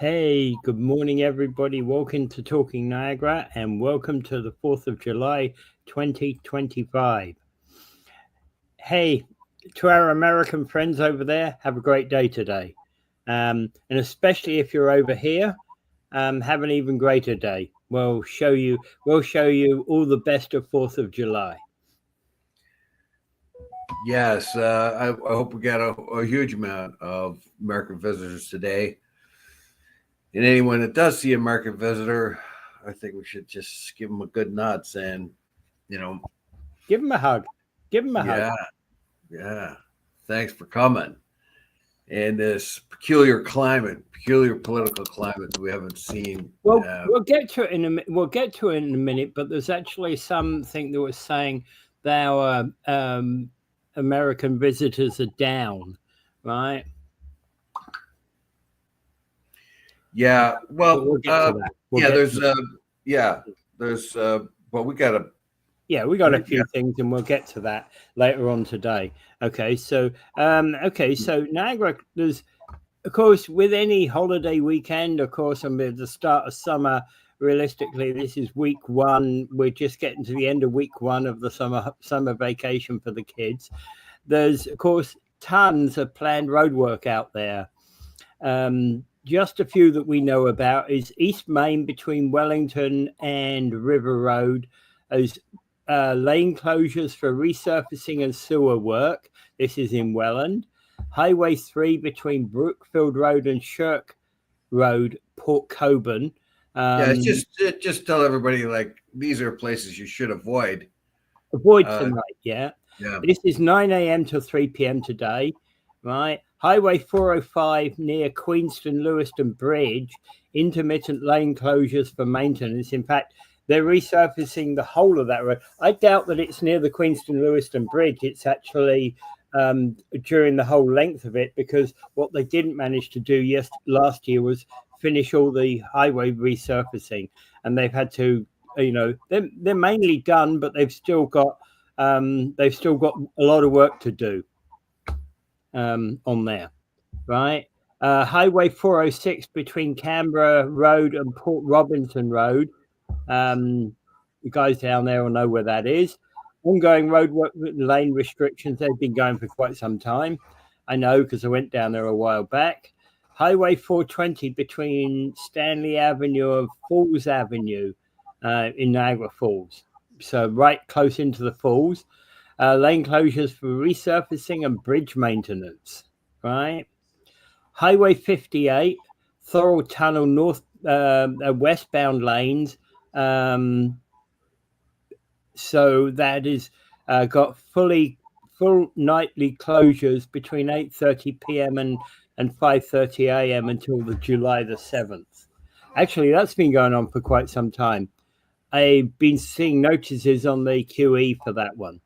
Hey, good morning, everybody. Welcome to Talking Niagara and welcome to the 4th of July 2025. Hey, to our American friends over there, have a great day today. And especially if you're over here, have an even greater day. We'll show you all the best of 4th of July. Yes, I hope we got a huge amount of American visitors today. And anyone that does see an American visitor, I think we should just give them a good nod saying, give them a hug. Give them a hug. Yeah. Thanks for coming. In this peculiar political climate that we haven't seen. Well, we'll get to it in a minute. But there's actually something that was saying that our American visitors are down, right? Yeah. Well, we'll get to that. We got a. Yeah, we got a few things, and we'll get to that later on today. Okay, so Niagara, there's, of course, with any holiday weekend, of course, and at the start of summer, realistically, this is week one. We're just getting to the end of week one of the summer vacation for the kids. There's, of course, tons of planned road work out there. Just a few that we know about is East Main between Wellington and River Road. Those lane closures for resurfacing and sewer work. This is in Welland. Highway 3 between Brookfield Road and Shirk Road, Port Coburn. Just tell everybody, like, these are places you should avoid. Avoid tonight, yeah. This is 9 a.m. till 3 p.m. today, right? Highway 405 near Queenston Lewiston Bridge, intermittent lane closures for maintenance. In fact, they're resurfacing the whole of that road. I doubt that it's near the Queenston Lewiston Bridge. It's actually during the whole length of it, because what they didn't manage to do last year was finish all the highway resurfacing, and they've had to, they're mainly done, but they've still got a lot of work to do on there, right? Highway 406 between Canberra Road and Port Robinson Road. You guys down there will know where that is. Ongoing road work lane restrictions. They've been going for quite some time. I know, because I went down there a while back. Highway 420 between Stanley Avenue and Falls Avenue in Niagara Falls. So right close into the falls. Lane closures for resurfacing and bridge maintenance, right? Highway 58, Thorold Tunnel north westbound lanes. So that is got full nightly closures between 8:30 p.m. and 5:30 a.m. until the July the 7th. Actually, that's been going on for quite some time. I've been seeing notices on the QE for that one.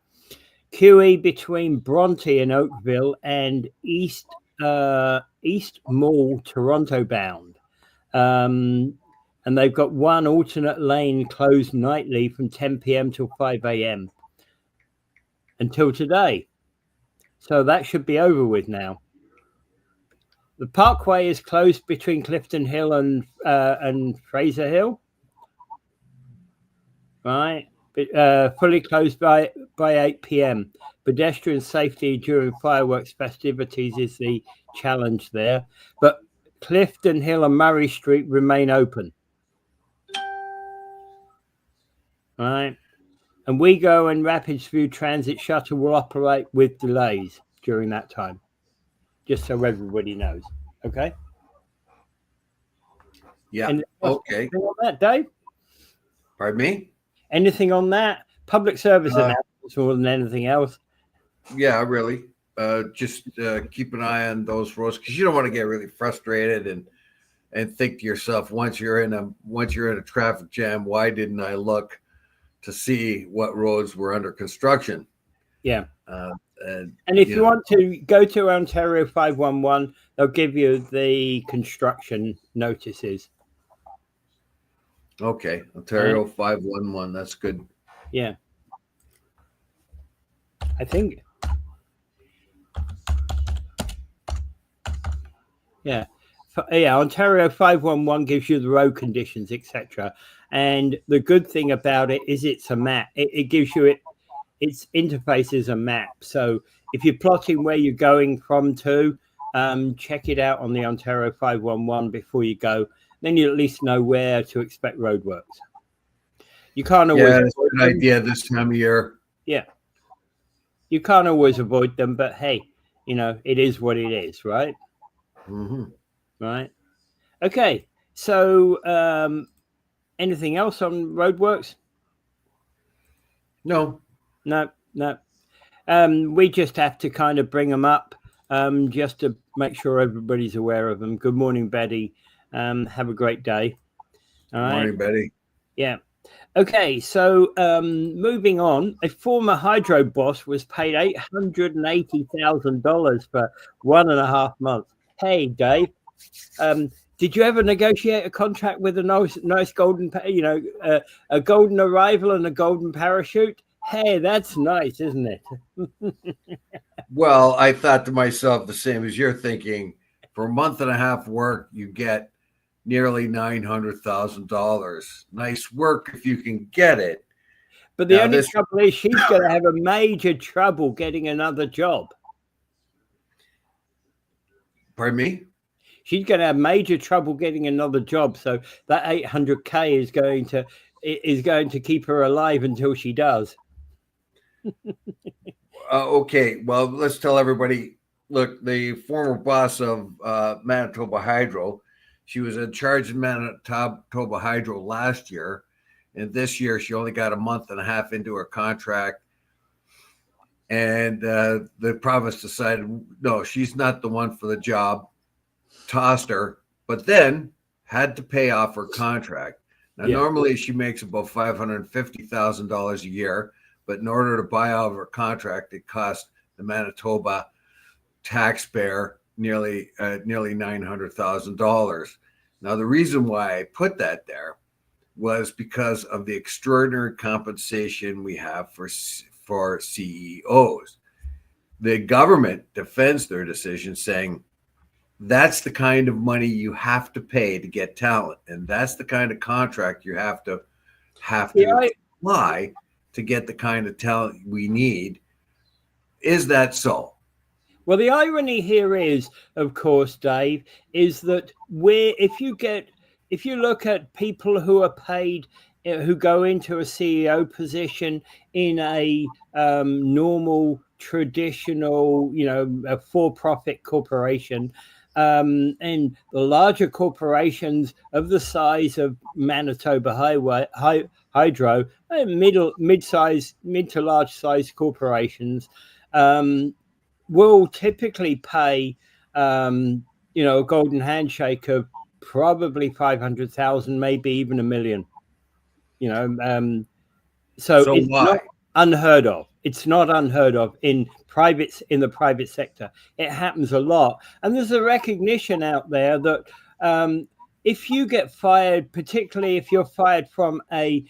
QE between Bronte and Oakville and East Mall, Toronto bound. And they've got one alternate lane closed nightly from 10 p.m. till 5 a.m. until today. So that should be over with now. The Parkway is closed between Clifton Hill and Fraser Hill. Right. Fully closed by 8 p.m. Pedestrian safety during fireworks festivities is the challenge there. But Clifton Hill and Murray Street remain open. Right. And Wego and Rapids View Transit Shuttle will operate with delays during that time. Just so everybody knows. Okay? Yeah. Okay. Anything on that, Dave? Pardon me? Anything on that? Public service announcements more than anything else. Yeah, really. Just keep an eye on those roads, because you don't want to get really frustrated and think to yourself, once you're in a traffic jam, why didn't I look to see what roads were under construction? Yeah. And if you want to go to Ontario 511, they'll give you the construction notices. Okay, Ontario 511. That's good. Yeah. I think. Yeah. Ontario 511 gives you the road conditions, etc. And the good thing about it is it's a map. It gives you its interface is a map. So if you're plotting where you're going from to, check it out on the Ontario 511 before you go. Then you at least know where to expect roadworks. You can't always. Yeah, that's a good idea this time of year. Yeah. You can't always avoid them, but hey, it is what it is, right? Mm-hmm. Right. Okay. So, anything else on roadworks? No. We just have to kind of bring them up, just to make sure everybody's aware of them. Good morning, Betty. Have a great day. All right. Morning, Betty. Yeah. Okay, so moving on, a former hydro boss was paid $880,000 for 1.5 months. Hey, Dave, did you ever negotiate a contract with a nice golden, a golden arrival and a golden parachute? Hey, that's nice, isn't it? Well, I thought to myself the same as you're thinking. For a month and a half work, you get nearly $900,000. Nice work if you can get it. But the only trouble is she's going to have a major trouble getting another job. Pardon me? She's going to have major trouble getting another job. So that $800K is going to keep her alive until she does. Okay, well, let's tell everybody. Look, the former boss of Manitoba Hydro, she was in charge of Manitoba Hydro last year, and this year she only got a month and a half into her contract, and the province decided, no, she's not the one for the job, tossed her, but then had to pay off her contract. Now, normally she makes about $550,000 a year, but in order to buy out of her contract, it cost the Manitoba taxpayer nearly $900,000. Now, the reason why I put that there was because of the extraordinary compensation we have for CEOs. The government defends their decision, saying that's the kind of money you have to pay to get talent, and that's the kind of contract you have to apply to get the kind of talent we need. Is that so? Well, the irony here is, of course, Dave, is that if you look at people who are paid, who go into a CEO position in a normal, traditional, a for-profit corporation, and the larger corporations of the size of Manitoba Hydro, mid to large size corporations, will typically pay, a golden handshake of probably 500,000, maybe even $1 million. So it's not unheard of. It's not unheard of in the private sector. It happens a lot, and there's a recognition out there that if you get fired, particularly if you're fired from a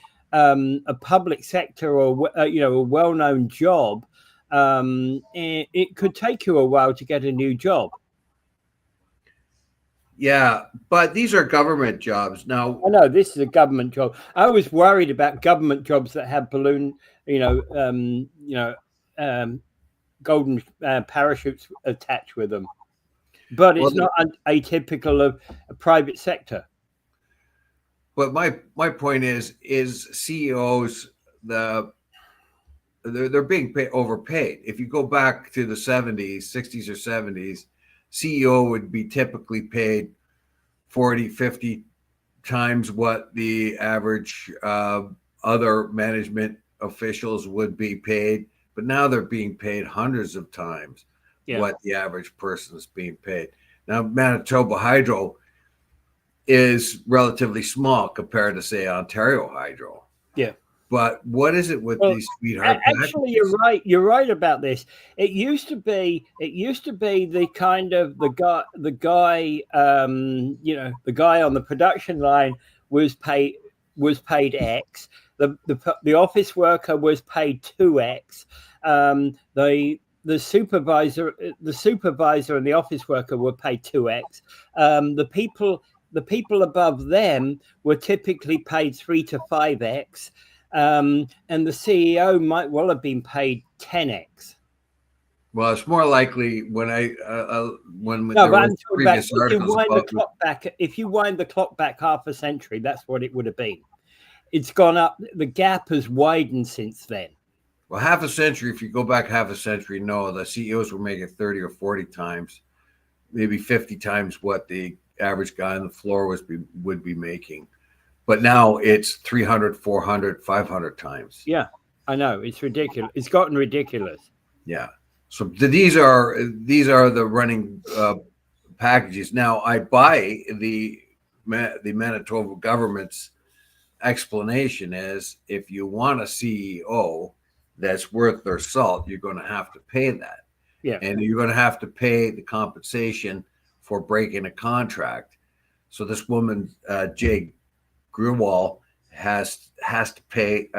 public sector or a well-known job, it could take you a while to get a new job. Yeah, but these are government jobs. Now, I know this is a government job. I was worried about government jobs that have balloon, golden parachutes attached with them. But it's not atypical of a private sector. But my point is CEOs, they're being overpaid. If you go back to the 60s or 70s, CEO would be typically paid 40, 50 times what the average other management officials would be paid. But now they're being paid hundreds of times what the average person is being paid. Now, Manitoba Hydro is relatively small compared to, say, Ontario Hydro. Yeah. But what is it with these sweetheart packages? Actually, you're right. You're right about this. It used to be the kind of the guy the guy on the production line was paid X. The office worker was paid 2X. The the supervisor and the office worker were paid 2x. The people above them were typically paid 3 to 5x, and the CEO might well have been paid 10x. Well, it's more likely when when no, there but was previous articles about if you wind the clock back half a century, that's what it would have been. It's gone up. The gap has widened since then. Well, half a century. If you go back half a century, no, the CEOs were making 30 or 40 times, maybe 50 times what the average guy on the floor would be making. But now it's 300, 400, 500 times. Yeah, I know. It's ridiculous. It's gotten ridiculous. Yeah. So these are the running packages. Now I buy the Manitoba government's explanation is if you want a CEO that's worth their salt, you're going to have to pay that. Yeah. And you're going to have to pay the compensation for breaking a contract. So this woman, Jay Grewal, has to pay.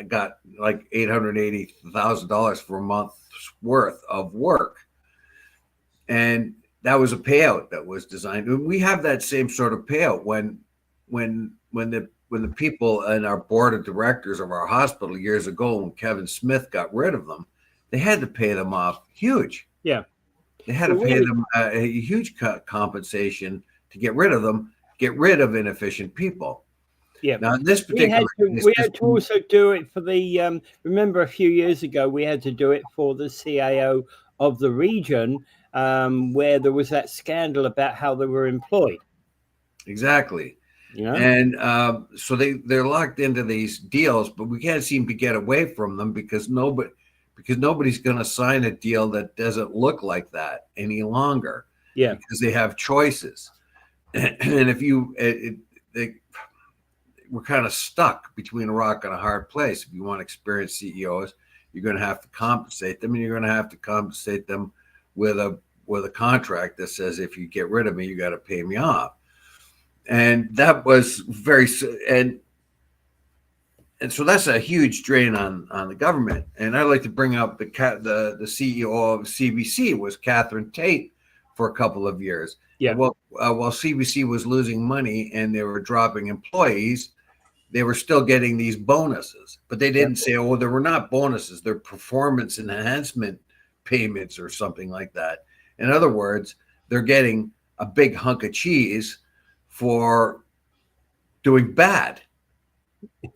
Got like $880,000 for a month's worth of work, and that was a payout that was designed. And we have that same sort of payout when the people in our board of directors of our hospital years ago, when Kevin Smith got rid of them, they had to pay them off huge. Yeah, they had to pay them a huge compensation to get rid of them, get rid of inefficient people. Yeah. Now, in this particular we had to also do it for the. Remember, a few years ago, we had to do it for the CAO of the region, where there was that scandal about how they were employed. Exactly. Yeah. And so they're locked into these deals, but we can't seem to get away from them because nobody's going to sign a deal that doesn't look like that any longer. Yeah. Because they have choices, and if we're kind of stuck between a rock and a hard place. If you want experienced CEOs, you're going to have to compensate them, and you're going to have to compensate them with a contract that says if you get rid of me, you got to pay me off. And that was and so that's a huge drain on the government. And I'd like to bring up the CEO of CBC was Catherine Tate for a couple of years. Yeah. While CBC was losing money and they were dropping employees, they were still getting these bonuses, but they didn't say, oh, there were not bonuses. They're performance enhancement payments or something like that. In other words, they're getting a big hunk of cheese for doing bad.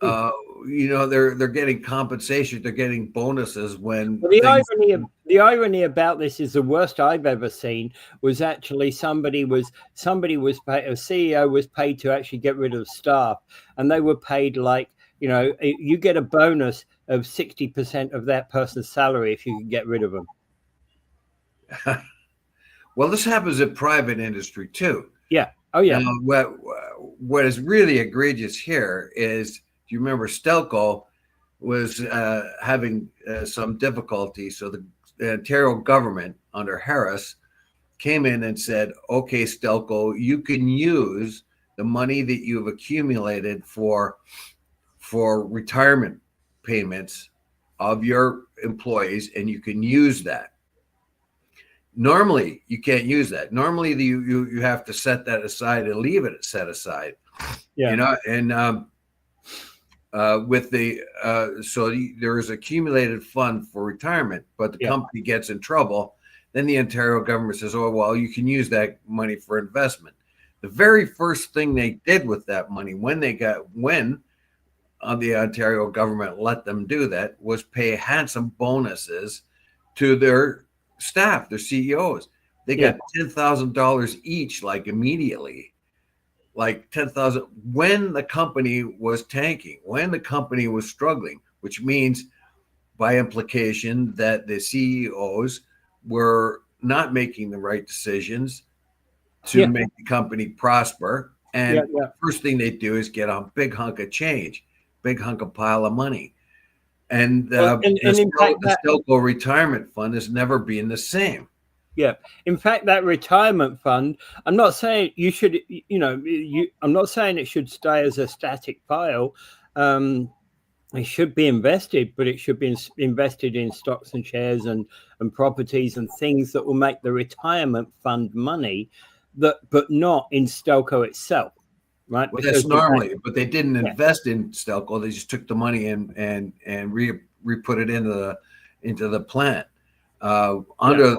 They're getting compensation. They're getting bonuses when the irony about this is the worst I've ever seen was actually somebody was paid, a CEO was paid to actually get rid of staff, and they were paid like, you get a bonus of 60% of that person's salary if you can get rid of them. Well, this happens in private industry too. Yeah. Oh yeah. What is really egregious here is, do you remember Stelco was having some difficulty? So the Ontario government under Harris came in and said, okay, Stelco, you can use the money that you've accumulated for retirement payments of your employees, and you can use that. Normally, you can't use that. Normally, you have to set that aside and leave it set aside. Yeah. With so there is accumulated fund for retirement, but the company gets in trouble. Then the Ontario government says, oh, well, you can use that money for investment. The very first thing they did with that money when the Ontario government let them do that was pay handsome bonuses to their staff, their CEOs. They got $10,000 each, like immediately, like $10,000 when the company was tanking, when the company was struggling, which means by implication that the CEOs were not making the right decisions to make the company prosper. And the first thing they do is get a big hunk of change, big hunk of pile of money. And the Stelco retirement fund has never been the same. Yeah. In fact, that retirement fund, I'm not saying you should, I'm not saying it should stay as a static file. It should be invested, but it should be invested in stocks and shares and properties and things that will make the retirement fund money, but not in Stelco itself, right? Well, Because that's normally, but they didn't invest in Stelco. They just took the money and re-put it into the plant under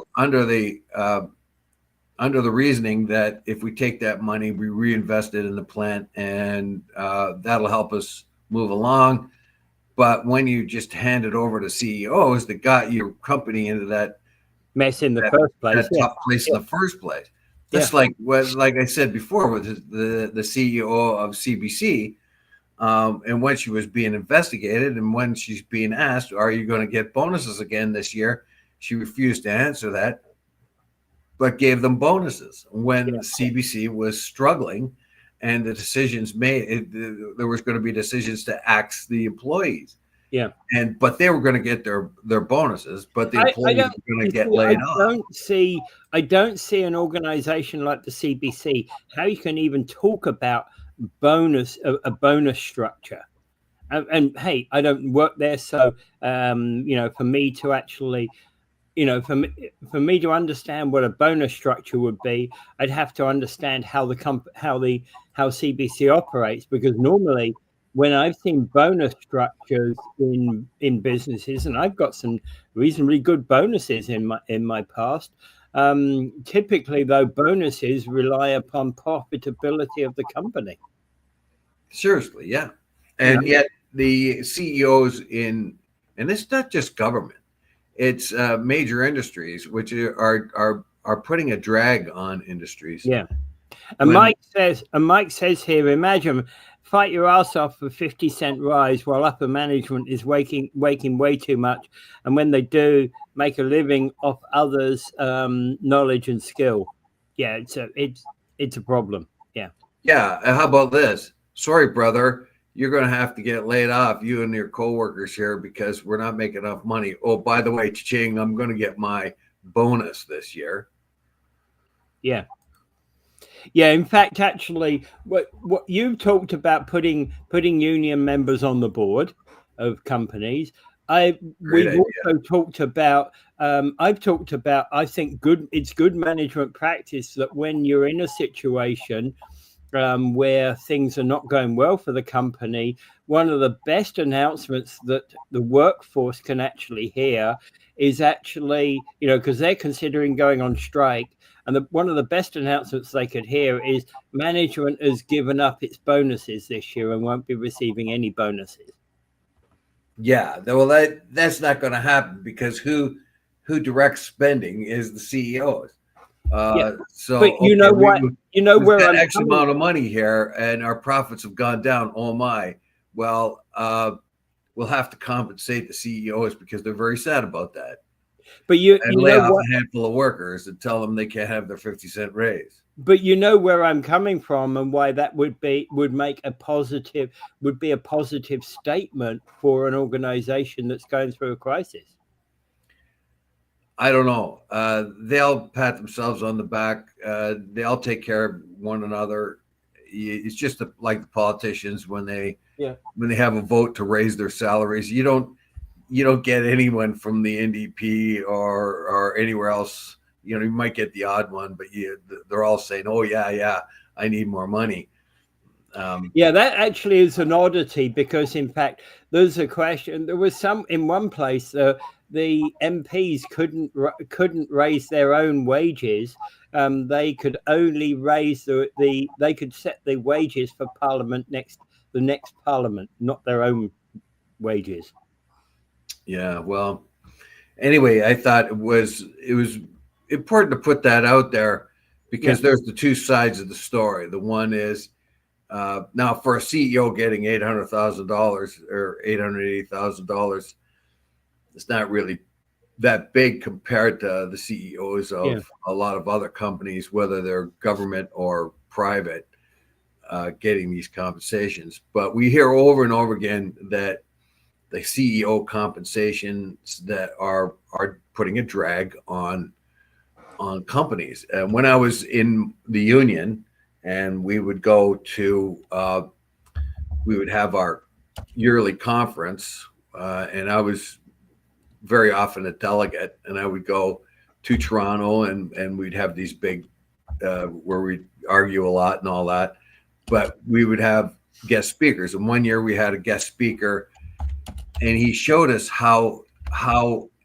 the reasoning that if we take that money, we reinvest it in the plant, and that'll help us move along. But when you just hand it over to CEOs that got your company into that mess in the first place, that tough place in the first place, that's like I said before with the CEO of CBC, and when she was being investigated, and when she's being asked, "Are you going to get bonuses again this year?" She refused to answer that, but gave them bonuses when CBC was struggling. And the decisions made, there was going to be decisions to axe the employees. Yeah. But they were going to get their bonuses, but the employees were going to get laid off. I don't see an organization like the CBC, how you can even talk about a bonus structure. And hey, I don't work there. So, for me to actually, for me to understand what a bonus structure would be, I'd have to understand how CBC operates, because normally when I've seen bonus structures in businesses, and I've got some reasonably good bonuses in my past, typically though bonuses rely upon profitability of the company. Seriously, yeah. And yet the CEOs and it's not just government, it's major industries which are putting a drag on industries. Yeah. And Mike says here, imagine fight your ass off for 50-cent rise while upper management is waking way too much, and when they do, make a living off others' knowledge and skill. Yeah, it's a problem. Yeah. Yeah. How about this? Sorry, brother, you're going to have to get laid off, you and your coworkers here, because we're not making enough money. Oh, by the way, cha-ching, I'm going to get my bonus this year. Yeah. Yeah, in fact, actually, what you talked about putting union members on the board of companies. We've also talked about. I've talked about. I think it's good management practice that when you're in a situation where things are not going well for the company, one of the best announcements that the workforce can actually hear is actually, because they're considering going on strike. And one of the best announcements they could hear is management has given up its bonuses this year and won't be receiving any bonuses. Yeah, well, that's not going to happen, because who directs spending is the CEOs. So, but you know what? Where got X amount of money here, and our profits have gone down. Oh my! Well, we'll have to compensate the CEOs because they're very sad about that. But and lay off a handful of workers and tell them they can't have their 50-cent raise. But you know where I'm coming from, and why that would be a positive statement for an organization that's going through a crisis. I don't know. They'll pat themselves on the back. They'll take care of one another. It's just like the politicians when they have a vote to raise their salaries. You don't get anyone from the NDP or anywhere else. You might get the odd one, but they're all saying, "Oh yeah, I need more money." That actually is an oddity, because in fact, there's a question. There was some in one place. The MPs couldn't raise their own wages. They could only raise they could set the wages for Parliament the next Parliament, not their own wages. Yeah, well, anyway, I thought it was important to put that out there, because there's the two sides of the story. The one is now for a CEO getting $800,000 or $880,000, it's not really that big compared to the CEOs of a lot of other companies, whether they're government or private, getting these compensations. But we hear over and over again that the CEO compensations that are putting a drag on companies. And when I was in the union, and we would go to we would have our yearly conference, and I was very often a delegate, and I would go to Toronto, and we'd have these big where we'd argue a lot and all that, but we would have guest speakers. And one year we had a guest speaker, and he showed us how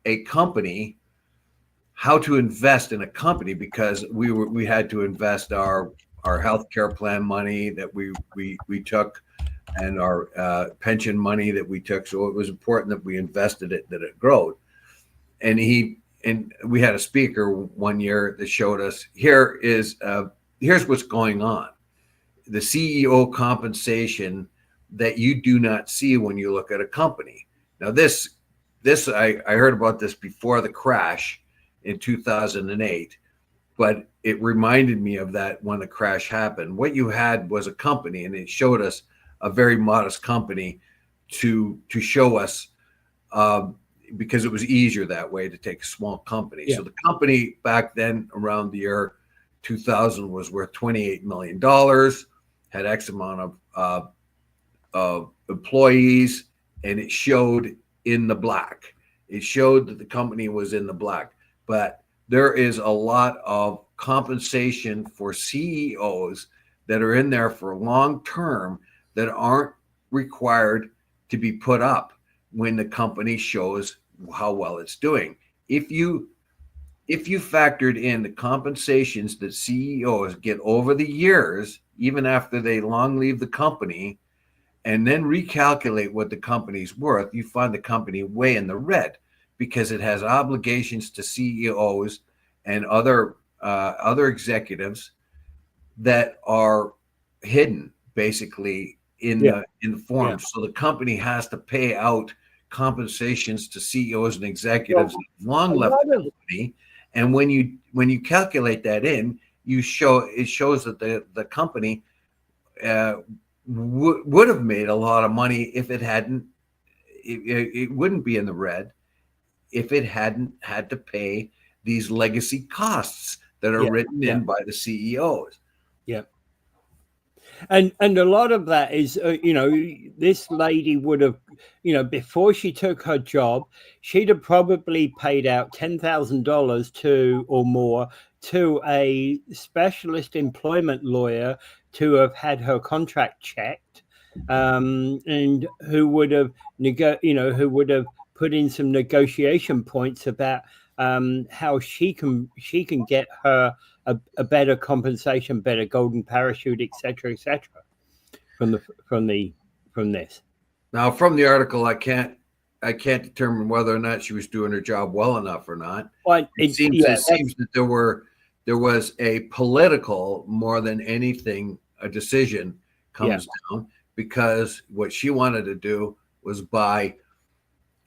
a company, how to invest in a company, because we had to invest our healthcare plan money that we took, and our pension money that we took. So it was important that we invested it, that it growed. And we had a speaker one year that showed us, here's what's going on. The CEO compensation that you do not see when you look at a company. Now this I heard about this before the crash in 2008, but it reminded me of that when the crash happened. What you had was a company, and it showed us a very modest company to show us, because it was easier that way to take a small company. Yeah. So the company back then, around the year 2000, was worth $28 million, had X amount of employees, and it showed in the black. It showed that the company was in the black. But there is a lot of compensation for CEOs that are in there for long term that aren't required to be put up when the company shows how well it's doing. If you factored in the compensations that CEOs get over the years, even after they long leave the company, and then recalculate what the company's worth, you find the company way in the red, because it has obligations to CEOs and other executives that are hidden basically in the form. Yeah. So the company has to pay out compensations to CEOs and executives long left the company. And when you calculate that in, it shows that the company would have made a lot of money if it hadn't. It wouldn't be in the red if it hadn't had to pay these legacy costs that are written in by the CEOs. Yeah. And a lot of that is, this lady would have, before she took her job, she'd have probably paid out $10,000 to or more to a specialist employment lawyer to have had her contract checked, and who would have put in some negotiation points about how she can get her a better compensation, better golden parachute, etc., from this. Now, from the article, I can't determine whether or not she was doing her job well enough or not. Well, it seems that there was a political, more than anything, a decision comes down, because what she wanted to do was buy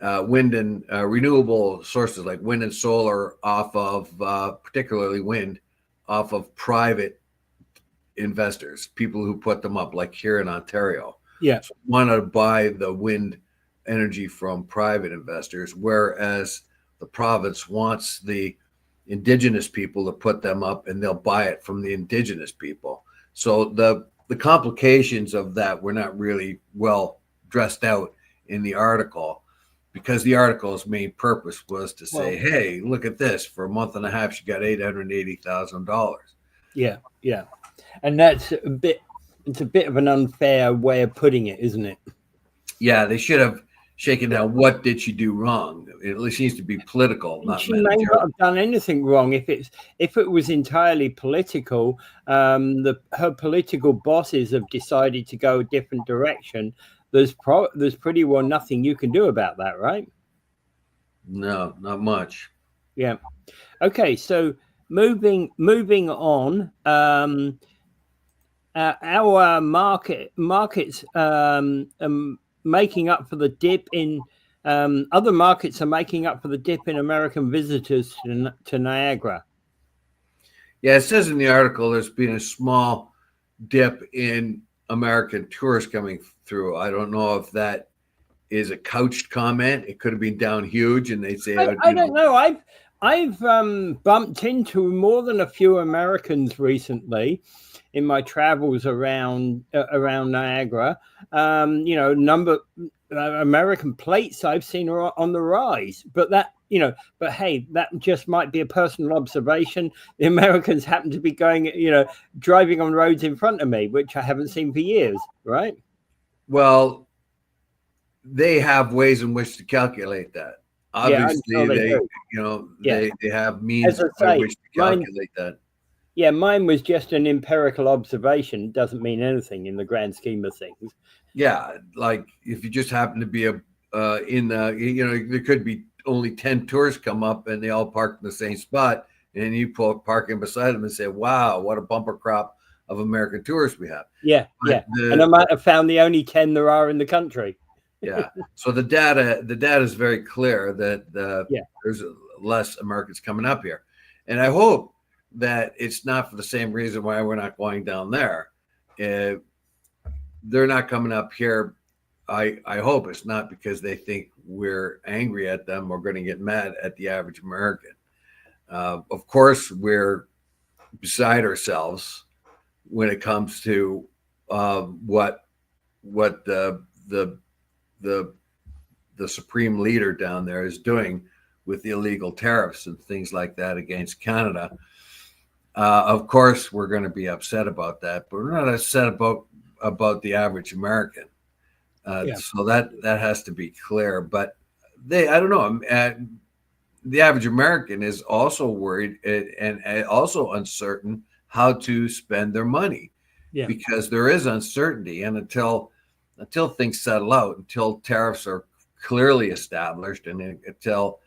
wind and renewable sources like wind and solar off of, particularly wind, off of private investors, people who put them up, like here in Ontario. Yeah. So want to buy the wind energy from private investors, whereas the province wants the Indigenous people to put them up, and they'll buy it from the Indigenous people. So the complications of that were not really well dressed out in the article, because the article's main purpose was to say, hey, look at this. For a month and a half, she got $880,000. Yeah. And that's it's a bit of an unfair way of putting it, isn't it? Yeah, they should have shaken down what did she do wrong. It seems to be political, not she may not have done anything wrong. If it was entirely political, her political bosses have decided to go a different direction. There's pretty well nothing you can do about that, right? No, not much. Yeah. Okay, so moving on, our markets making up for the dip in other markets are making up for the dip in American visitors to Niagara. Yeah, it says in the article there's been a small dip in American tourists coming through. I don't know if that is a couched comment. It could have been down huge, and they say, I don't know. I've bumped into more than a few Americans recently, in my travels around Niagara. American plates I've seen are on the rise, but hey, that just might be a personal observation. The Americans happen to be going, driving on roads in front of me, which I haven't seen for years, right? Well, they have ways in which to calculate that. Obviously, they have means by which to calculate that. Yeah, mine was just an empirical observation. It doesn't mean anything in the grand scheme of things. Yeah, like if you just happen to be there could be only 10 tourists come up and they all park in the same spot, and you park in beside them and say, "Wow, what a bumper crop of American tourists we have." Yeah, and I might have found the only 10 there are in the country. Yeah. So the data is very clear that there's less Americans coming up here, and I hope that it's not for the same reason why we're not going down there. They're not coming up here. I hope it's not because they think we're angry at them or going to get mad at the average American. Of course, we're beside ourselves when it comes to what the supreme leader down there is doing with the illegal tariffs and things like that against Canada. Of course, we're going to be upset about that, but we're not upset about the average American. So that has to be clear. But I don't know. The average American is also worried and also uncertain how to spend their money, because there is uncertainty, and until things settle out, until tariffs are clearly established, and until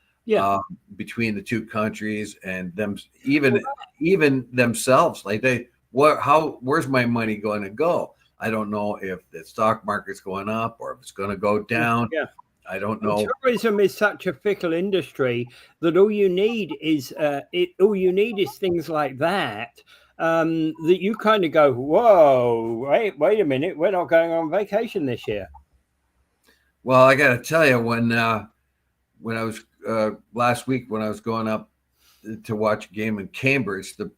between the two countries and them, even themselves, like where's my money going to go? I don't know if the stock market's going up or if it's going to go down. Yeah. I don't know. Tourism is such a fickle industry that all you need is things like that. That you kind of go, whoa, wait a minute, we're not going on vacation this year. Well, I got to tell you, when I was last week, when I was going up to watch a game in Cambridge, the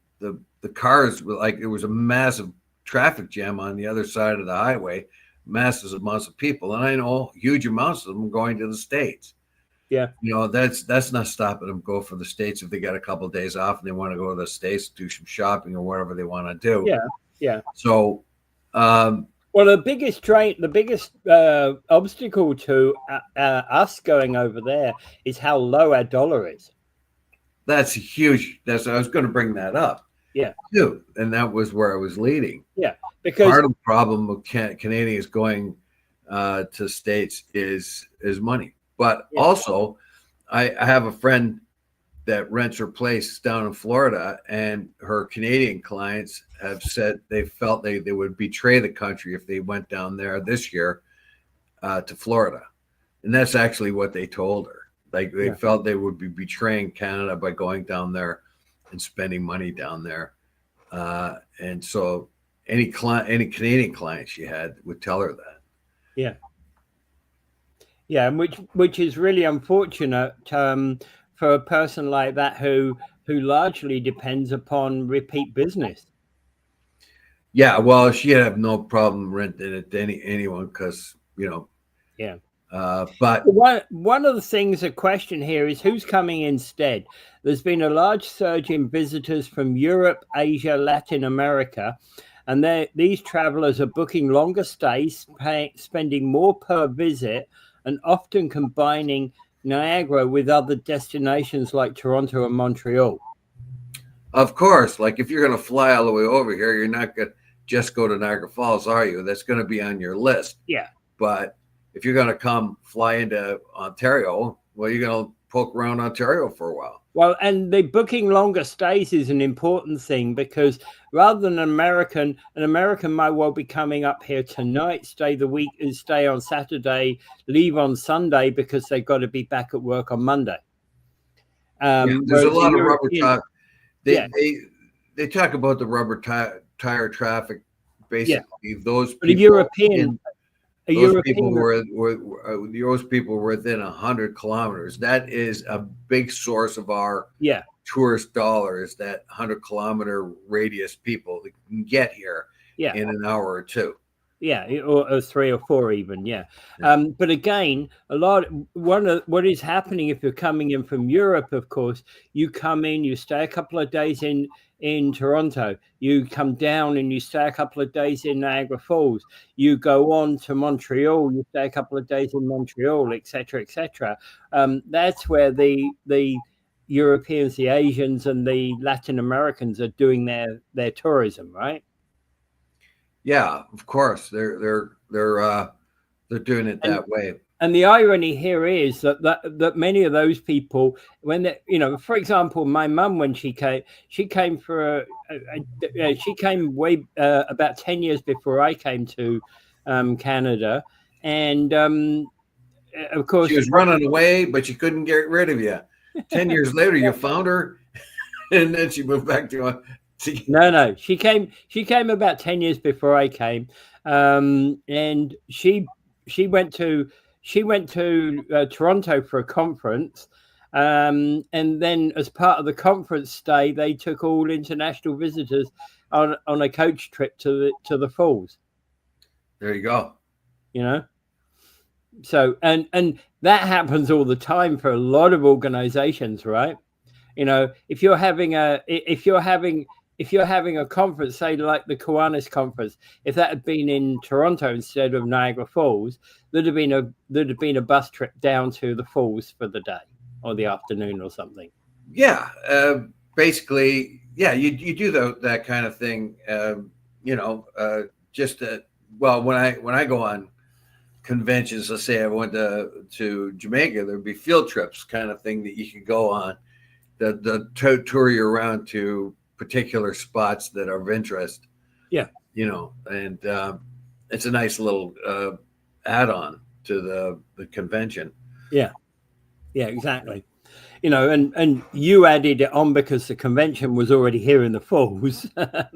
cars were like, it was a massive traffic jam on the other side of the highway, massive amounts of people, and I know huge amounts of them going to the States. Yeah, that's not stopping them go for the States if they got a couple of days off and they want to go to the States, do some shopping or whatever they want to do. Yeah. So, well, the biggest obstacle to us going over there is how low our dollar is. That's huge. I was going to bring that up. Yeah, too, and that was where I was leading. Yeah, because part of the problem with Canadians going to States is money, but also I have a friend that rents her place down in Florida, and her Canadian clients have said they felt they would betray the country if they went down there this year to Florida, and that's actually what they told her. Like they felt they would be betraying Canada by going down there and spending money down there, and so any Canadian client she had would tell her that. Yeah, and which is really unfortunate for a person like that who largely depends upon repeat business. Yeah, well, she'd have no problem renting it to anyone because Yeah. But one of the things a question here is who's coming instead. There's been a large surge in visitors from Europe, Asia, Latin America, and these travelers are booking longer stays, spending more per visit, and often combining Niagara with other destinations like Toronto and Montreal. Of course, like if you're going to fly all the way over here, you're not going to just go to Niagara Falls, are you? That's going to be on your list. Yeah. But if you're going to fly into Ontario, well, you're going to poke around Ontario for a while. Well, and the booking longer stays is an important thing because rather than an American might well be coming up here tonight, stay on Saturday, leave on Sunday because they've got to be back at work on Monday. There's a lot of rubber tire. They talk about the rubber tire traffic. Basically, those people. Those people were within 100 kilometers. That is a big source of our tourist dollars that 100-kilometer radius people can get here in an hour or two. Yeah, or 3 or 4 even, yeah. But again, what is happening if you're coming in from Europe, of course, you come in, you stay a couple of days in Toronto, you come down and you stay a couple of days in Niagara Falls, you go on to Montreal, you stay a couple of days in Montreal, etc., etc. That's where the Europeans, the Asians, and the Latin Americans are doing their tourism, right? Yeah, of course, they're doing it that way. And the irony here is that many of those people, when they, for example, my mum, when she came for she came way about 10 years before I came to Canada, and of course she was running away, but she couldn't get rid of you. 10 years later, you found her, and then she moved back to. No, she came about 10 years before I came, and she went to Toronto for a conference, and then as part of the conference stay, they took all international visitors on a coach trip to the falls. There you go. So and that happens all the time for a lot of organizations, right? If you're having a conference, say like the Kiwanis conference, if that had been in Toronto instead of Niagara Falls, there'd have been a bus trip down to the falls for the day or the afternoon or something. Yeah, basically, yeah, you do that kind of thing. When I go on conventions, let's say I went to Jamaica, there'd be field trips kind of thing that you could go on that tour you around to particular spots that are of interest. Yeah. And it's a nice little add-on to the convention. Yeah, exactly. And you added it on because the convention was already here in the falls. But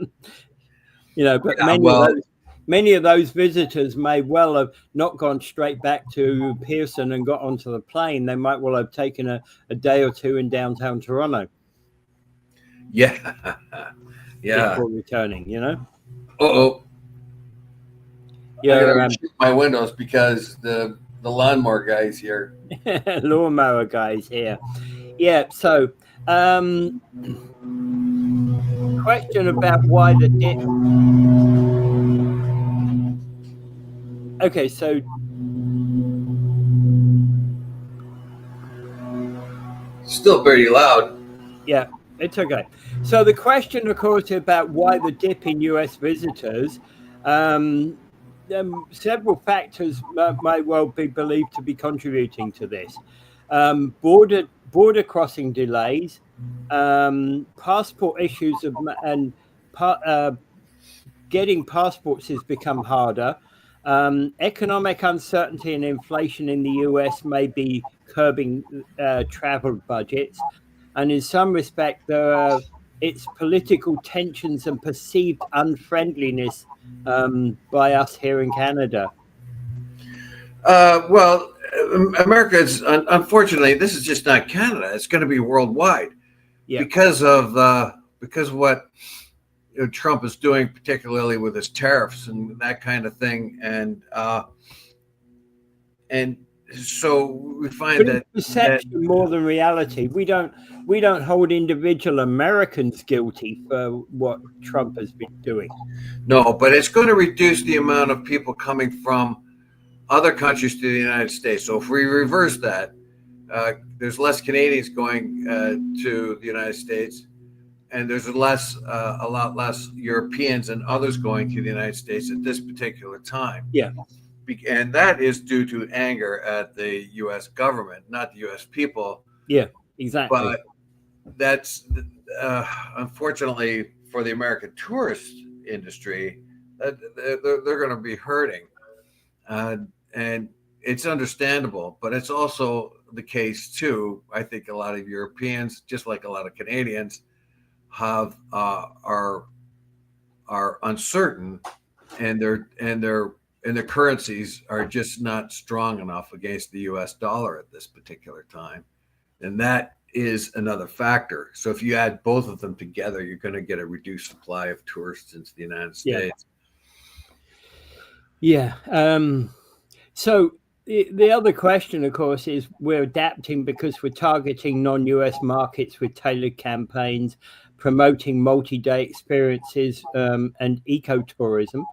many of those visitors may well have not gone straight back to Pearson and got onto the plane. They might well have taken a day or two in downtown Toronto. Yeah. Before returning, Uh-oh. Yeah. I gotta shoot my windows because the lawnmower guy's here. Lawnmower guy's here. Yeah. So, question about why the dip. Okay, so still pretty loud. Yeah, it's okay. So the question, of course, about why the dip in U.S. visitors, several factors might well be believed to be contributing to this. Border crossing delays, passport issues, and getting passports has become harder. Economic uncertainty and inflation in the US may be curbing travel budgets. And in some respect, it's political tensions and perceived unfriendliness by us here in Canada. Well, America is, unfortunately, this is just not Canada. It's going to be worldwide because of what Trump is doing, particularly with his tariffs and that kind of thing. And so we find that perception more than reality. We don't hold individual Americans guilty for what Trump has been doing. No, but it's going to reduce the amount of people coming from other countries to the United States. So if we reverse that, there's less Canadians going to the United States, and there's a lot less Europeans and others going to the United States at this particular time. Yeah. And that is due to anger at the U.S. government, not the U.S. people. Yeah, exactly. But that's unfortunately for the American tourist industry, they're going to be hurting. And it's understandable, but it's also the case too. I think a lot of Europeans, just like a lot of Canadians, are uncertain, and their currencies are just not strong enough against the U.S. dollar at this particular time, and that is another factor. So if you add both of them together, you're going to get a reduced supply of tourists into the United States. Yeah. So the other question, of course, is we're adapting because we're targeting non-US markets with tailored campaigns, promoting multi-day experiences and ecotourism.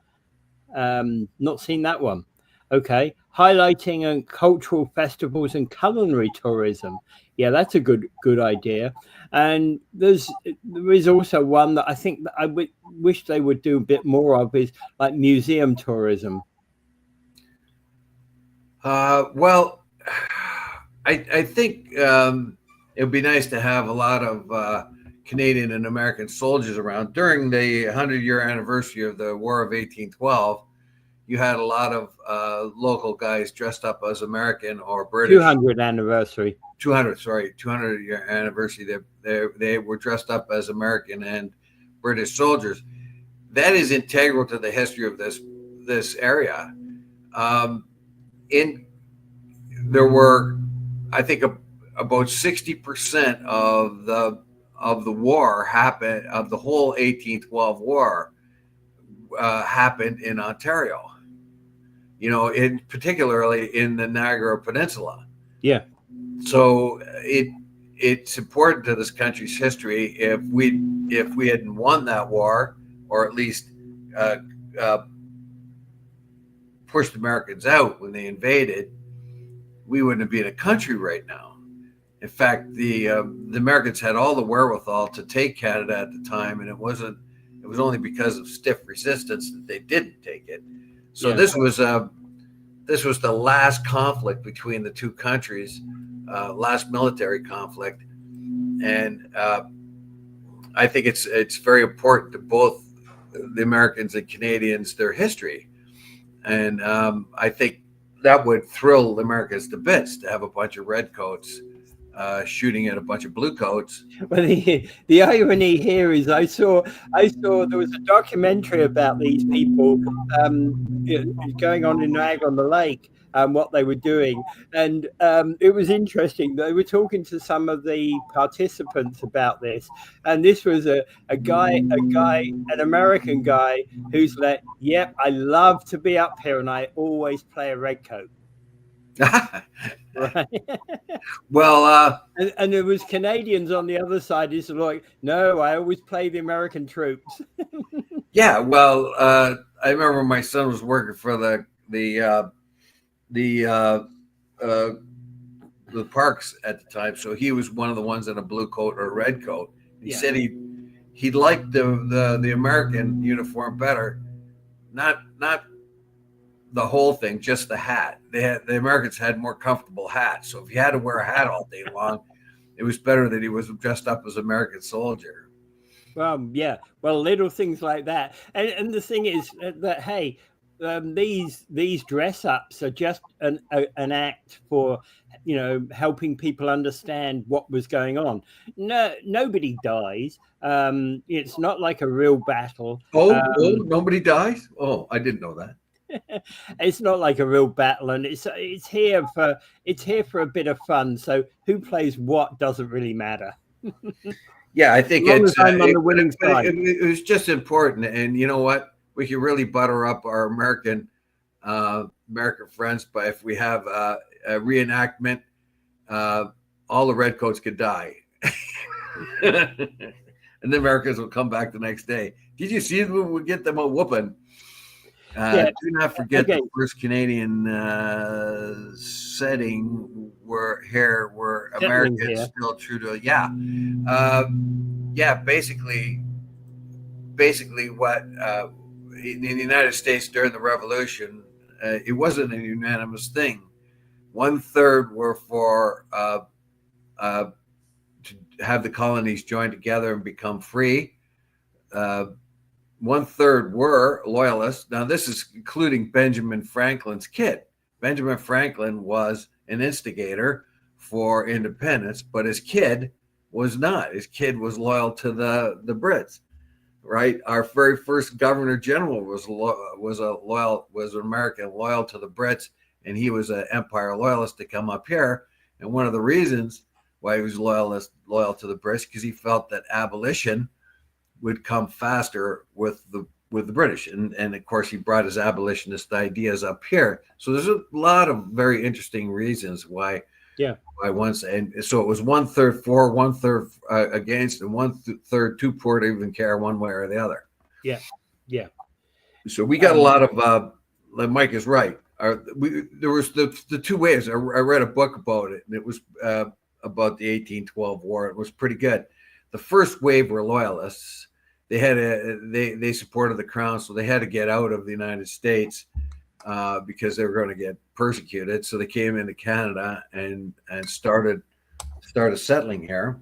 Not seen that one. Okay. Highlighting cultural festivals and culinary tourism. Yeah, that's a good idea. And there is also one that I think that I wish they would do a bit more of, is like museum tourism. Well, I think it would be nice to have a lot of Canadian and American soldiers around. During the 100-year anniversary of the War of 1812, you had a lot of local guys dressed up as American or British. 200th anniversary. 200-year anniversary. They were dressed up as American and British soldiers. That is integral to the history of this area. There were, I think, about 60% of the war happened, of the whole 1812 war happened in Ontario. In particularly in the Niagara Peninsula. Yeah. So it's important to this country's history. If we hadn't won that war, or at least pushed Americans out when they invaded, we wouldn't be in a country right now. In fact, the Americans had all the wherewithal to take Canada at the time, and it was only because of stiff resistance that they didn't take it. So this was the last conflict between the two countries, last military conflict, and I think it's very important to both the Americans and Canadians, their history, and I think that would thrill the Americans to bits to have a bunch of redcoats shooting at a bunch of bluecoats. Well, the irony here is I saw there was a documentary about these people going on in Niagara on the Lake and what they were doing, and it was interesting. They were talking to some of the participants about this, and this was an American guy who's like, "Yep, I love to be up here, and I always play a redcoat." Right. Well, and there was Canadians on the other side. He's like, "No, I always play the American troops." Yeah, well, I remember my son was working for the parks at the time, so he was one of the ones in a blue coat or a red coat. He said he liked the American uniform better, not the whole thing, just the hat. The Americans had more comfortable hats, so if you had to wear a hat all day long, it was better that he was dressed up as an American soldier. Well, yeah, well, little things like that, and the thing is that, hey, these dress ups are just an act for helping people understand what was going on. Nobody dies. It's not like a real battle. Nobody dies. Oh, I didn't know that. It's not like a real battle, and it's here for a bit of fun. So who plays what doesn't really matter. Yeah, I think I'm on the winning side. It was just important, and you know what? We can really butter up our American friends, but if we have a reenactment, all the redcoats could die, and the Americans will come back the next day. Did you see them? We'll get them a whooping. Do not forget the first Canadian setting where Americans still true to basically what in the United States during the Revolution, it wasn't a unanimous thing. 1/3 were for to have the colonies join together and become free. 1/3 were loyalists. Now, this is including Benjamin Franklin's kid. Benjamin Franklin was an instigator for independence, but his kid was not. His kid was loyal to the Brits, right? Our very first Governor General was an American loyal to the Brits, and he was an Empire loyalist to come up here. And one of the reasons why he was loyal to the British, because he felt that abolition would come faster with the British, and of course he brought his abolitionist ideas up here. So there's a lot of very interesting reasons why. Yeah. By once, and so it was 1/3 for, 1/3 against, and 1/3 too poor to even care one way or the other. Yeah, yeah. So we got a lot of. Mike is right. There was the two waves. I read a book about it, and it was about the 1812 war. It was pretty good. The first wave were loyalists. They had they supported the crown, so they had to get out of the United States because they were going to get persecuted. So they came into Canada and started settling here.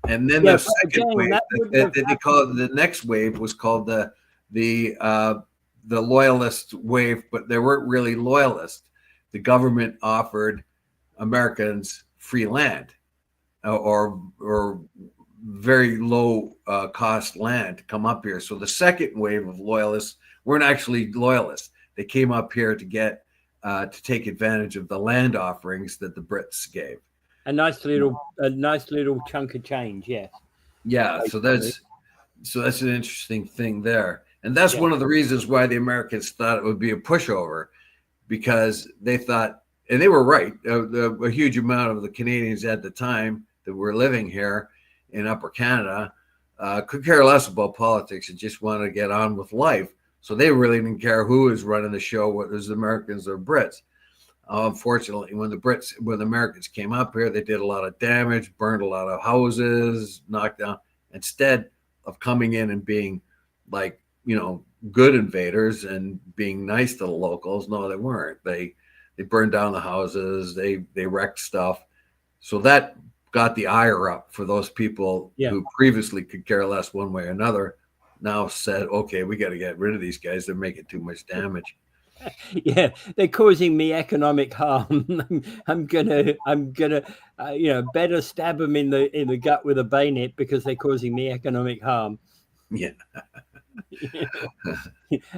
And then the second wave, they call it, the next wave was called the loyalist wave, but they weren't really loyalist. The government offered Americans free land or very low cost land to come up here. So the second wave of loyalists weren't actually loyalists. They came up here to get to take advantage of the land offerings that the Brits gave. A nice little chunk of change, yes. Yeah, so that's an interesting thing there. And that's one of the reasons why the Americans thought it would be a pushover, because they thought, and they were right, a huge amount of the Canadians at the time that were living here in Upper Canada could care less about politics and just wanted to get on with life. So they really didn't care who was running the show, whether it was Americans or Brits. Unfortunately, when the Americans came up here, they did a lot of damage, burned a lot of houses, knocked down. Instead of coming in and being like, good invaders and being nice to the locals, no, they weren't. They burned down the houses, they wrecked stuff. So that got the ire up for those people who previously could care less one way or another. Now said, okay, we got to get rid of these guys. They're making too much damage. Yeah, they're causing me economic harm. I'm gonna, better stab them in the gut with a bayonet because they're causing me economic harm. Yeah,